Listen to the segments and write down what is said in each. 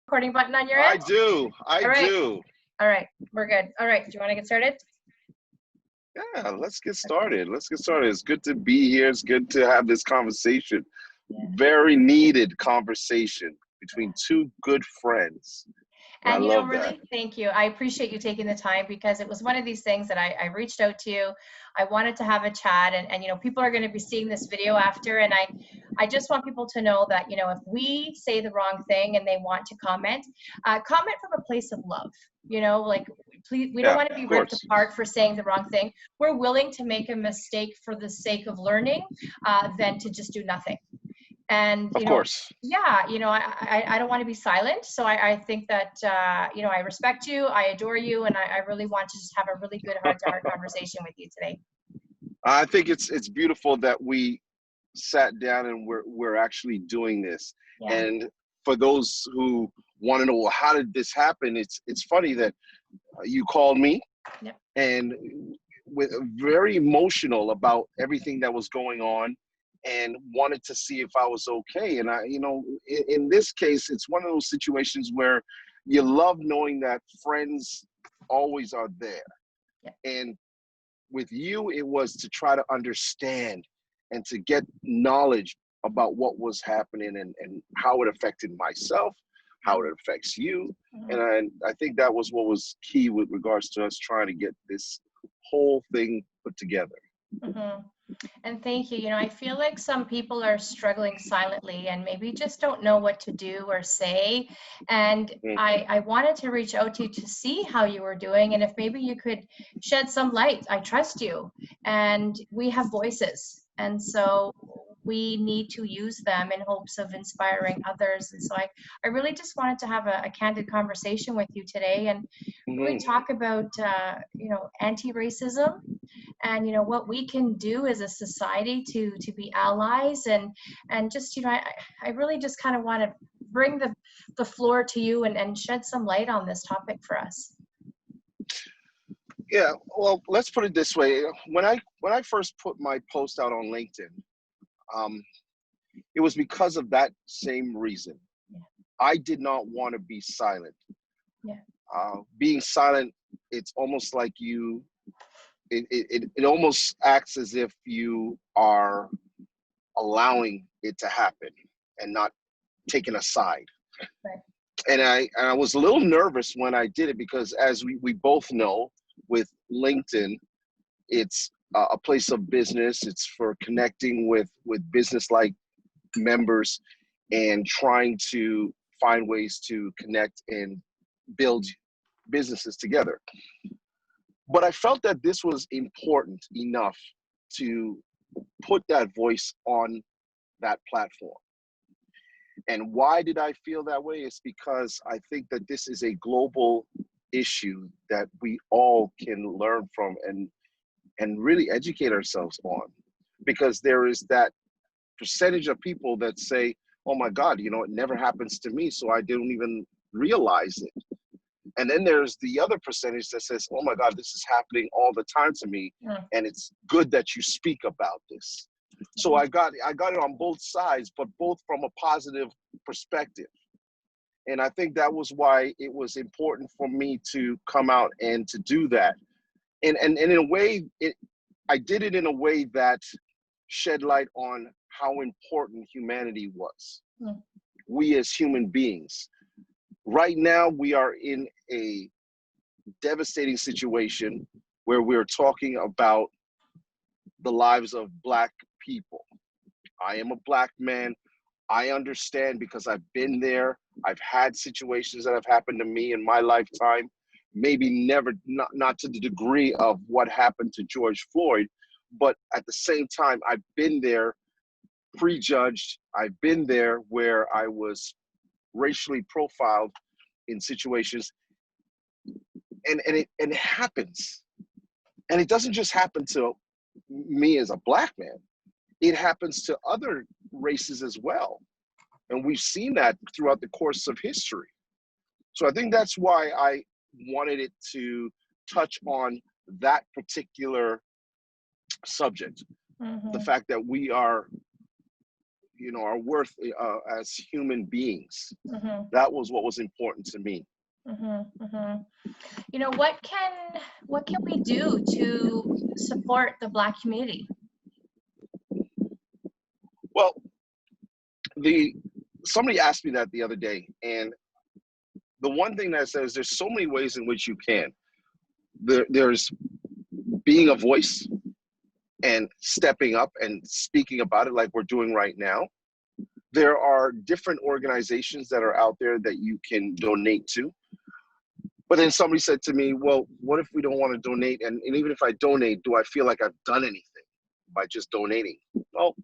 Recording button on your end? I All right. do. All right, we're good. All right, do you want to get started? Yeah, let's get started. It's good to be here. It's good to have this conversation. Very needed conversation between two good friends. And I love that. really, thank you. I appreciate you taking the time, because it was one of these things that I reached out to you. I wanted to have a chat, and people are going to be seeing this video after, and I just want people to know that, if we say the wrong thing and they want to comment from a place of love. Please, we don't want to be ripped apart for saying the wrong thing. We're willing to make a mistake for the sake of learning than to just do nothing. And of course, I don't want to be silent. So I think that I respect you, I adore you, and I really want to just have a really good heart-to-heart conversation with you today. I think it's beautiful that we sat down and we're actually doing this. Yeah. And for those who want to know, well, how did this happen? It's funny that you called me, and with very emotional about everything that was going on, and wanted to see if I was okay. And in this case, it's one of those situations where you love knowing that friends always are there. Yeah. And with you, it was to try to understand and to get knowledge about what was happening and how it affected myself, how it affects you. Mm-hmm. And I think that was what was key with regards to us trying to get this whole thing put together. Mm-hmm. And thank you. I feel like some people are struggling silently and maybe just don't know what to do or say. And I wanted to reach out to you to see how you were doing, and if maybe you could shed some light. I trust you, and we have voices, and so we need to use them in hopes of inspiring others. And so I really just wanted to have a candid conversation with you today, and really talk about anti-racism, and what we can do as a society to be allies, and just I really just kind of want to bring the floor to you and shed some light on this topic for us. Yeah, well, let's put it this way. When I first put my post out on LinkedIn, it was because of that same reason. Yeah. I did not want to be silent. Yeah. Being silent, it's almost like it almost acts as if you are allowing it to happen and not taking a side. Right. And I was a little nervous when I did it, because as we both know, with LinkedIn, it's a place of business. It's for connecting with business-like members and trying to find ways to connect and build businesses together. But I felt that this was important enough to put that voice on that platform. And why did I feel that way? It's because I think that this is a global issue that we all can learn from and really educate ourselves on. Because there is that percentage of people that say, oh my God, it never happens to me, so I didn't even realize it. And then there's the other percentage that says, oh my God, this is happening all the time to me. Yeah. And it's good that you speak about this. So I got it on both sides, but both from a positive perspective. And I think that was why it was important for me to come out and to do that. And in a way, I did it in a way that shed light on how important humanity was. Yeah. We as human beings. Right now, we are in a devastating situation where we're talking about the lives of Black people. I am a Black man. I understand because I've been there. I've had situations that have happened to me in my lifetime. Maybe not to the degree of what happened to George Floyd, but at the same time, I've been there prejudged. I've been there where I was racially profiled in situations, and it happens. And it doesn't just happen to me as a Black man. It happens to other races as well. And we've seen that throughout the course of history. So I think that's why I wanted it to touch on that particular subject. Mm-hmm. The fact that we are our worth as human beings. Mm-hmm. That was what was important to me. Mm-hmm. Mm-hmm. You know, what can we do to support the Black community? Well, somebody asked me that the other day, and the one thing that says there's so many ways in which you can. There's being a voice and stepping up and speaking about it like we're doing right now. There are different organizations that are out there that you can donate to. But then somebody said to me, well, what if we don't want to donate? And even if I donate, do I feel like I've done anything by just donating? Well,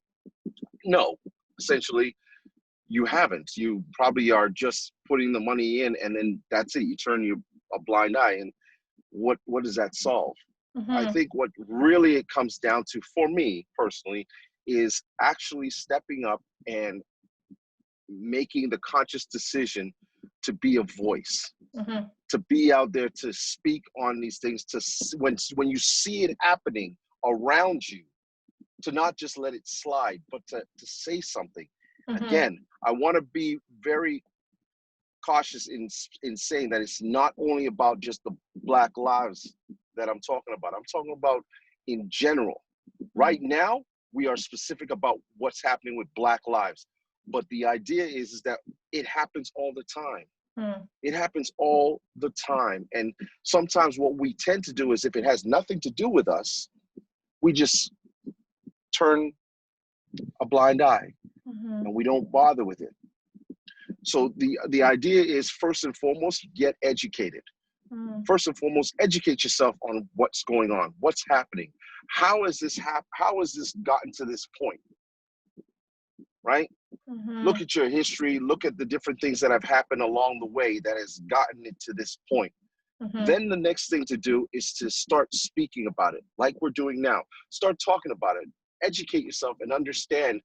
no. Essentially, you haven't. You probably are just putting the money in, and then that's it. You turn a blind eye, and what does that solve? Mm-hmm. I think what really it comes down to, for me personally, is actually stepping up and making the conscious decision to be a voice, Mm-hmm. to be out there, to speak on these things, when you see it happening around you, to not just let it slide, but to say something. Mm-hmm. Again, I want to be very cautious in saying that it's not only about just the Black lives that I'm talking about. I'm talking about in general. Right now, we are specific about what's happening with Black lives. But the idea is that it happens all the time. Mm. It happens all the time. And sometimes what we tend to do is, if it has nothing to do with us, we just turn a blind eye, Mm-hmm. and we don't bother with it. So the idea is, first and foremost, get educated. Mm. First and foremost, educate yourself on what's going on, what's happening. How has this gotten to this point? Right? Mm-hmm. Look at your history, look at the different things that have happened along the way that has gotten it to this point. Mm-hmm. Then the next thing to do is to start speaking about it, like we're doing now. Start talking about it, educate yourself, and understand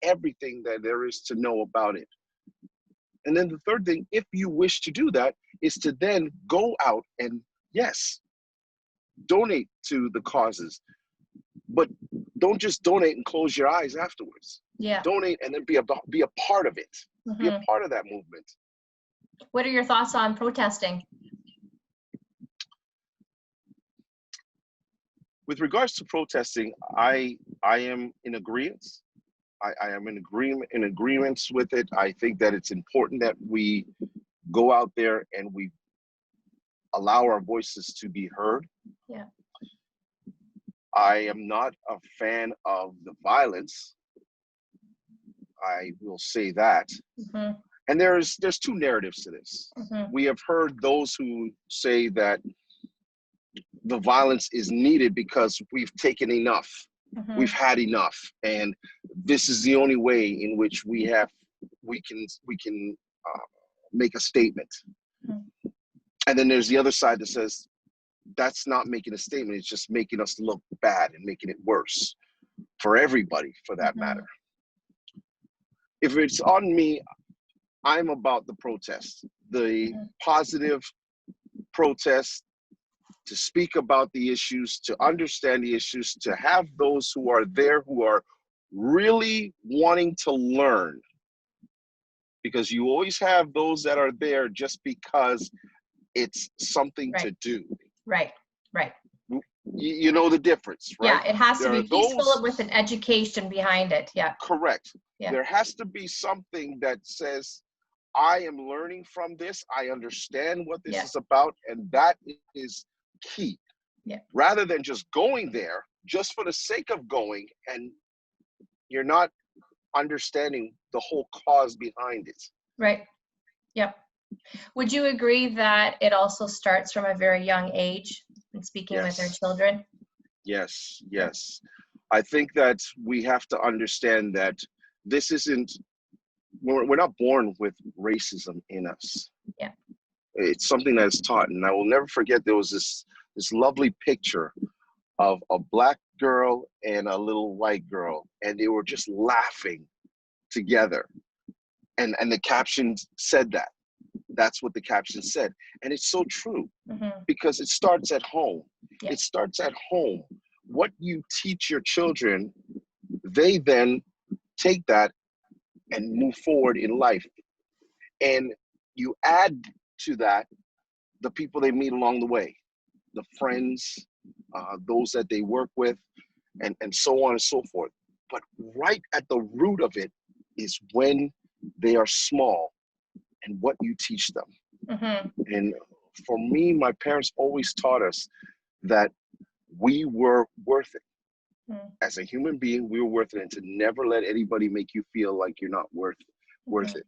everything that there is to know about it. And then the third thing, if you wish to do that, is to then go out and, yes, donate to the causes, but don't just donate and close your eyes afterwards. Yeah. Donate and then be a part of it. Mm-hmm. Be a part of that movement. What are your thoughts on protesting? With regards to protesting, I am in agreement. I am in agreement with it. I think that it's important that we go out there and we allow our voices to be heard. Yeah. I am not a fan of the violence. I will say that. Mm-hmm. And there's two narratives to this. Mm-hmm. We have heard those who say that the violence is needed because we've taken enough. Mm-hmm. We've had enough, and this is the only way in which we can make a statement. Mm-hmm. And then there's the other side that says that's not making a statement, it's just making us look bad and making it worse for everybody, for that matter. If it's on me, I'm about the protest, the positive protest, to speak about the issues, to understand the issues, to have those who are there who are really wanting to learn. Because you always have those that are there just because it's something to do. Right. You know the difference, right? Yeah, it has to be peaceful with an education behind it. Yeah. Correct. Yeah. There has to be something that says, I am learning from this. I understand what this is about. And that is key. Yeah. Rather than just going there just for the sake of going, and you're not understanding the whole cause behind it. Right. Yep. Would you agree that it also starts from a very young age in speaking with their children? Yes. I think that we have to understand that this isn't, we're not born with racism in us. Yeah. It's something that's taught. And I will never forget, there was this lovely picture of a Black girl and a little white girl, and they were just laughing together. And the caption said that. That's what the caption said. And it's so true, because it starts at home. Yeah. It starts at home. What you teach your children, they then take that and move forward in life. And you add to that the people they meet along the way, the friends, those that they work with, and so on and so forth. But right at the root of it is when they are small and what you teach them. Mm-hmm. And for me, my parents always taught us that we were worth it. As a human being, we were worth it, and to never let anybody make you feel like you're not worth it.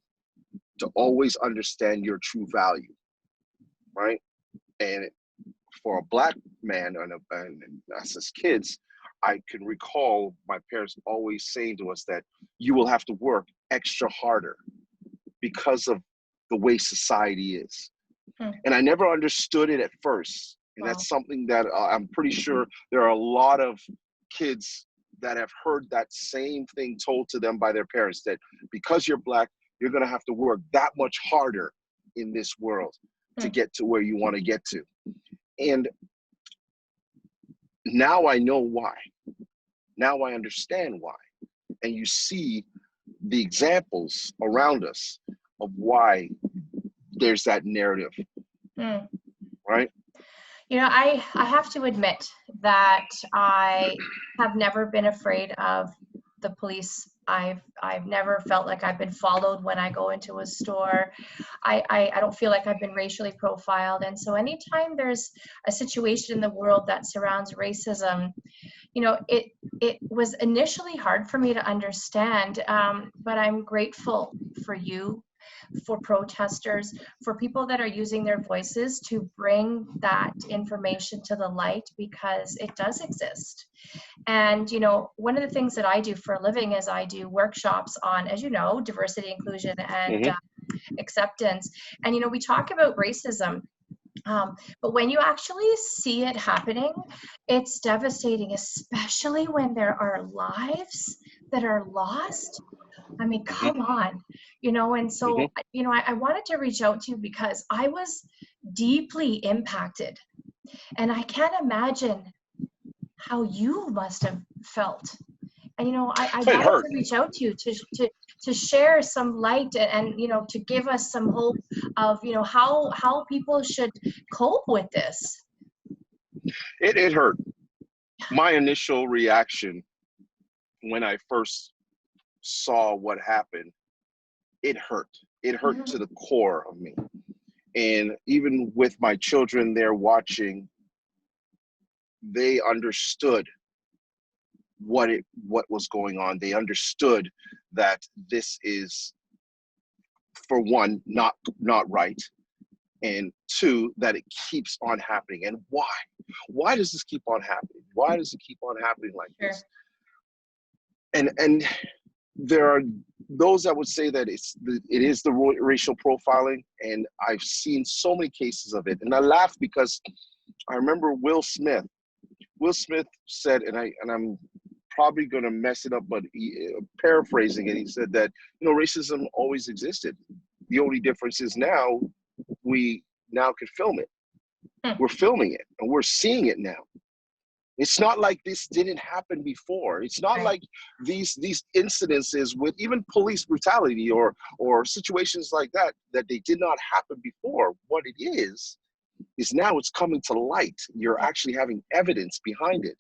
To always understand your true value, right? And for a Black man and us as kids, I can recall my parents always saying to us that you will have to work extra harder because of the way society is. And I never understood it at first. And that's something that I'm pretty sure there are a lot of kids that have heard that same thing told to them by their parents, that because you're Black, you're going to have to work that much harder in this world to get to where you want to get to. And now I know why. Now I understand why. And you see the examples around us of why there's that narrative, right? You know, I have to admit that I have never been afraid of the police. I've never felt like I've been followed when I go into a store. I don't feel like I've been racially profiled. And so anytime there's a situation in the world that surrounds racism, you know, it was initially hard for me to understand, but I'm grateful for you, for protesters, for people that are using their voices to bring that information to the light, because it does exist. And, you know, one of the things that I do for a living is I do workshops on, as you know, diversity, inclusion, and acceptance. And, you know, we talk about racism, but when you actually see it happening, it's devastating, especially when there are lives that are lost. I mean, come on, you know, and so, you know, I wanted to reach out to you because I was deeply impacted, and I can't imagine how you must have felt. And, you know, I wanted to reach out to you to share some light and, you know, to give us some hope of, you know, how people should cope with this. It hurt. My initial reaction when I first saw what happened, it hurt. It hurt to the core of me. And even with my children there watching, they understood what was going on. They understood that this is, for one, not right, and two, that it keeps on happening. And why does this keep on happening? Why does it keep on happening like this? And there are those that would say that it is the racial profiling, and I've seen so many cases of it. And I laugh because I remember Will Smith said, and I'm probably going to mess it up, but paraphrasing it, he said that, you know, racism always existed. The only difference is now we now can film it. We're filming it and we're seeing it now. It's not like this didn't happen before. It's not like these incidences with even police brutality or situations like that they did not happen before. What it is now it's coming to light. You're actually having evidence behind it.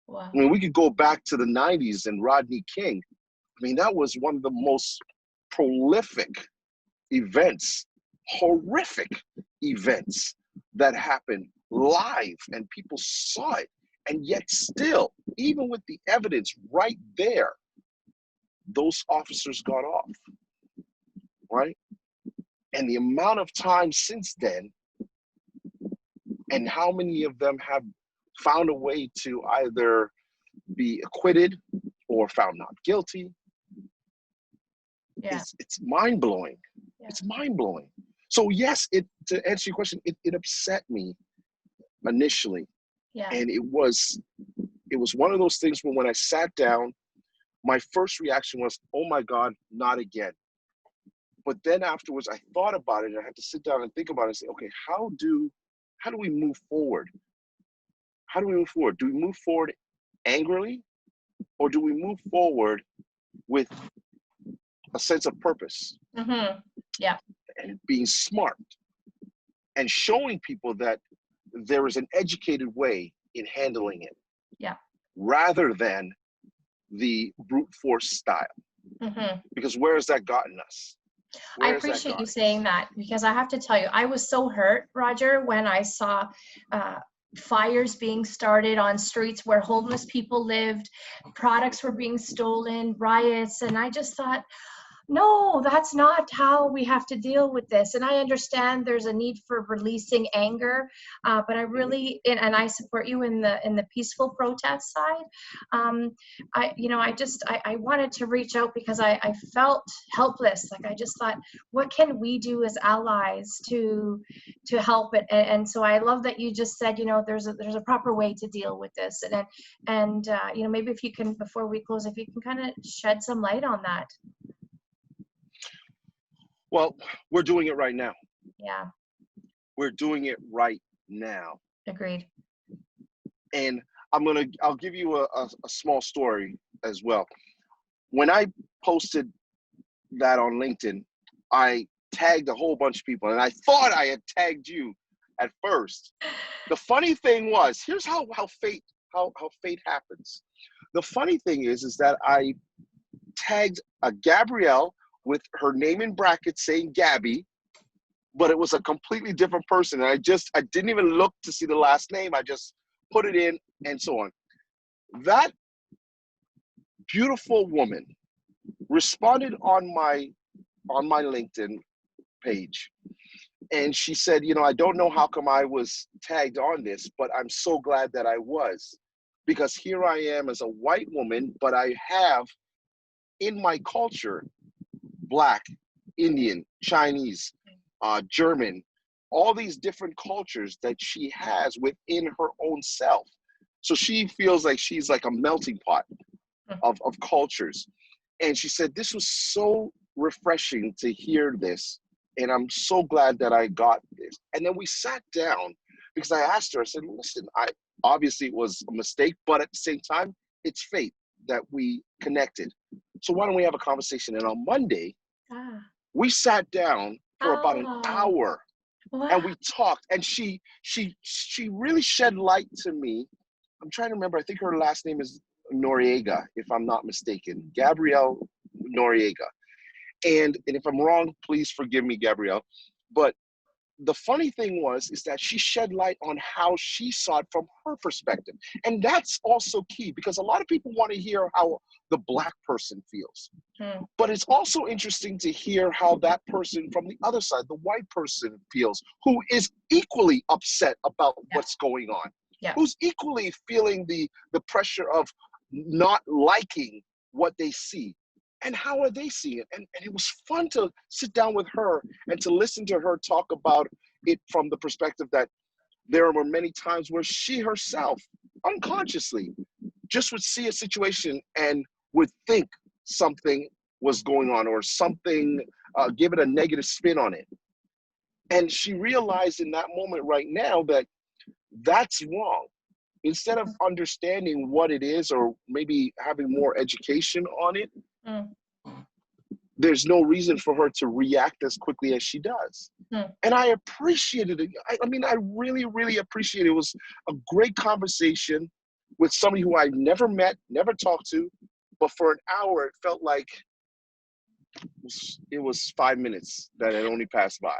Wow. I mean, we could go back to the 90s and Rodney King. I mean, that was one of the most prolific events, horrific events that happened live, and people saw it. And yet still, even with the evidence right there, those officers got off, right? And the amount of time since then, and how many of them have found a way to either be acquitted or found not guilty. It's mind-blowing. It's mind-blowing. So yes, to answer your question, it upset me initially. And it was one of those things where when I sat down, my first reaction was, oh my God, not again. But then afterwards, I thought about it, and I had to sit down and think about it and say, okay, how do we move forward? How do we move forward? Do we move forward angrily, or do we move forward with a sense of purpose. Yeah. And being smart and showing people that there is an educated way in handling it. Yeah. Rather than the brute force style. Because where has that gotten us? I appreciate you saying that, because I have to tell you, I was so hurt, Roger, when I saw fires being started on streets where homeless people lived, products were being stolen, riots, and I just thought, no, that's not how we have to deal with this. And I understand there's a need for releasing anger, but I really, and I support you in the peaceful protest side. I wanted to reach out because I felt helpless. Like I just thought, what can we do as allies to help it? And so I love that you just said, there's a proper way to deal with this. And maybe if you can, before we close, if you can kind of shed some light on that. Well, we're doing it right now. Yeah. We're doing it right now. Agreed. And I'll give you a small story as well. When I posted that on LinkedIn, I tagged a whole bunch of people, and I thought I had tagged you at first. The funny thing was, here's how fate happens. The funny thing is that I tagged a Gabrielle with her name in brackets saying Gaby, but it was a completely different person. And I didn't even look to see the last name. I just put it in and so on. That beautiful woman responded on my LinkedIn page. And she said, I don't know how come I was tagged on this, but I'm so glad that I was, because here I am as a white woman, but I have in my culture, Black, Indian, Chinese, German, all these different cultures that she has within her own self. So she feels like she's like a melting pot of cultures. And she said, this was so refreshing to hear this. And I'm so glad that I got this. And then we sat down because I asked her, I said, listen, obviously it was a mistake, but at the same time, it's fate that we connected. So why don't we have a conversation? And on Monday, we sat down for about an hour. Wow. And we talked, and she really shed light to me. I'm trying to remember, I think her last name is Noriega, if I'm not mistaken, Gabrielle Noriega. And if I'm wrong, please forgive me, Gabrielle. But the funny thing is that she shed light on how she saw it from her perspective. And that's also key, because a lot of people want to hear how the Black person feels. But it's also interesting to hear how that person from the other side, the white person, feels, who is equally upset about what's going on, who's equally feeling the pressure of not liking what they see. And how are they seeing it? And it was fun to sit down with her and to listen to her talk about it from the perspective that there were many times where she herself, unconsciously, just would see a situation and would think something was going on, or something, give it a negative spin on it. And she realized in that moment right now that that's wrong. Instead of understanding what it is, or maybe having more education on it, there's no reason for her to react as quickly as she does. And I appreciated it. I mean, I really, really appreciate it. It was a great conversation with somebody who I never met, never talked to, but for an hour, it felt like it was 5 minutes that had only passed by.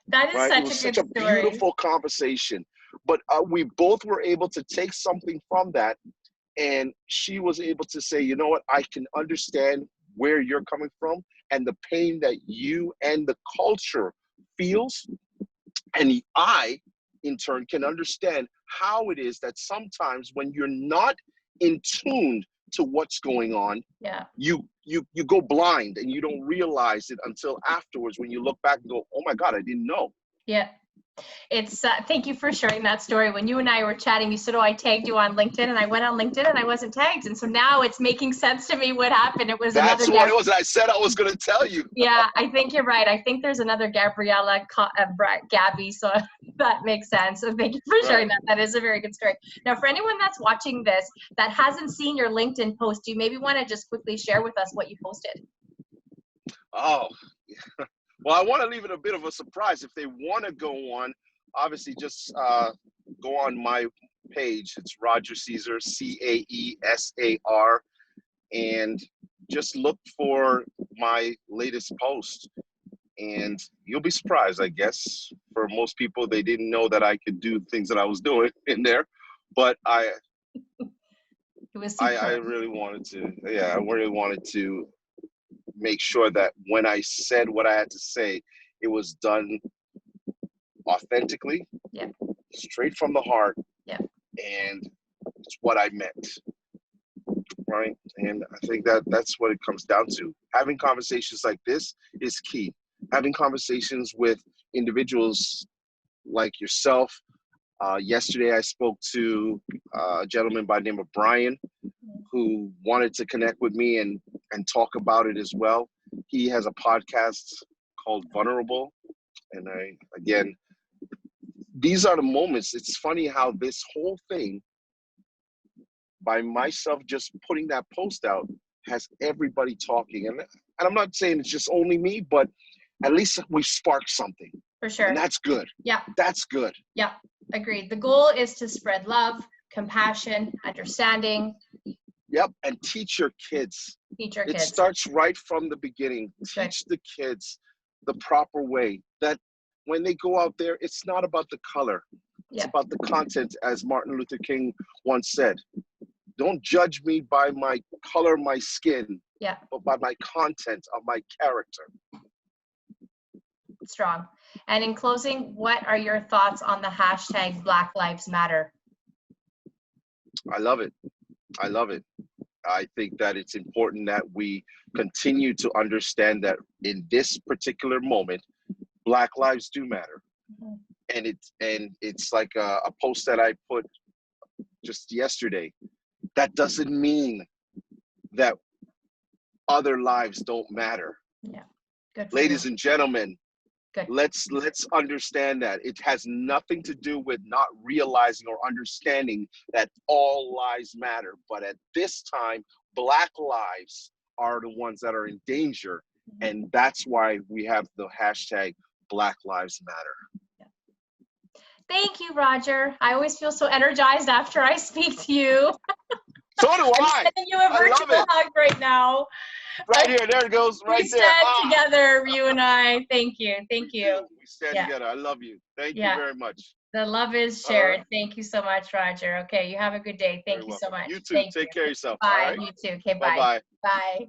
That is right? It was such such a beautiful conversation. But we both were able to take something from that. And she was able to say, you know what, I can understand where you're coming from and the pain that you and the culture feels. And I, in turn, can understand how it is that sometimes when you're not in tune to what's going on, you go blind and you don't realize it until afterwards when you look back and go, oh my God, I didn't know. Yeah. It's thank you for sharing that story. When you and I were chatting, you said, oh, I tagged you on LinkedIn, and I went on LinkedIn and I wasn't tagged. And so now it's making sense to me what happened. It was That's what it was. I said I was going to tell you. Yeah, I think you're right. I think there's another Gabriella, Gaby, so that makes sense. So thank you for sharing that. That is a very good story. Now, for anyone that's watching this that hasn't seen your LinkedIn post, do you maybe want to just quickly share with us what you posted? Oh, well, I want to leave it a bit of a surprise. If they want to go on, obviously just go on my page. It's Roger Caesar, Caesar, and just look for my latest post. And you'll be surprised, I guess. For most people, they didn't know that I could do things that I was doing in there. But I really wanted to, I really wanted to make sure that when I said what I had to say, it was done authentically, straight from the heart, and it's what I meant, right? And I think that that's what it comes down to. Having conversations like this is key. Having conversations with individuals like yourself. Yesterday, I spoke to a gentleman by the name of Brian, who wanted to connect with me and talk about it as well. He has a podcast called Vulnerable. And again, these are the moments. It's funny how this whole thing, by myself just putting that post out, has everybody talking. And I'm not saying it's just only me, but at least we've sparked something. For sure. And that's good. Yeah. That's good. Yeah, agreed. The goal is to spread love, compassion, understanding. Yep, and teach your kids. Teach your kids. It starts right from the beginning. Teach the kids the proper way, that when they go out there, it's not about the color. It's about the content, as Martin Luther King once said. Don't judge me by my color, my skin, but by my content of my character. Strong. And in closing, what are your thoughts on the hashtag Black Lives Matter? I love it. I love it. I think that it's important that we continue to understand that in this particular moment, Black lives do matter. And it's like a post that I put just yesterday. That doesn't mean that other lives don't matter. Yeah. Good. Ladies and gentlemen, good. Let's understand that it has nothing to do with not realizing or understanding that all lives matter. But at this time, Black lives are the ones that are in danger. And that's why we have the hashtag Black Lives Matter. Thank you, Roger. I always feel so energized after I speak to you. So do I. I'm sending you a virtual hug right now. Right here, there it goes, right there. We stand together, you and I. Thank you, thank you. We stand together. I love you. Thank you very much. The love is shared. Thank you so much, Roger. Okay, you have a good day. Thank you so much. You too. Take care of yourself. Bye. All right? You too. Okay, bye. Bye-bye. Bye.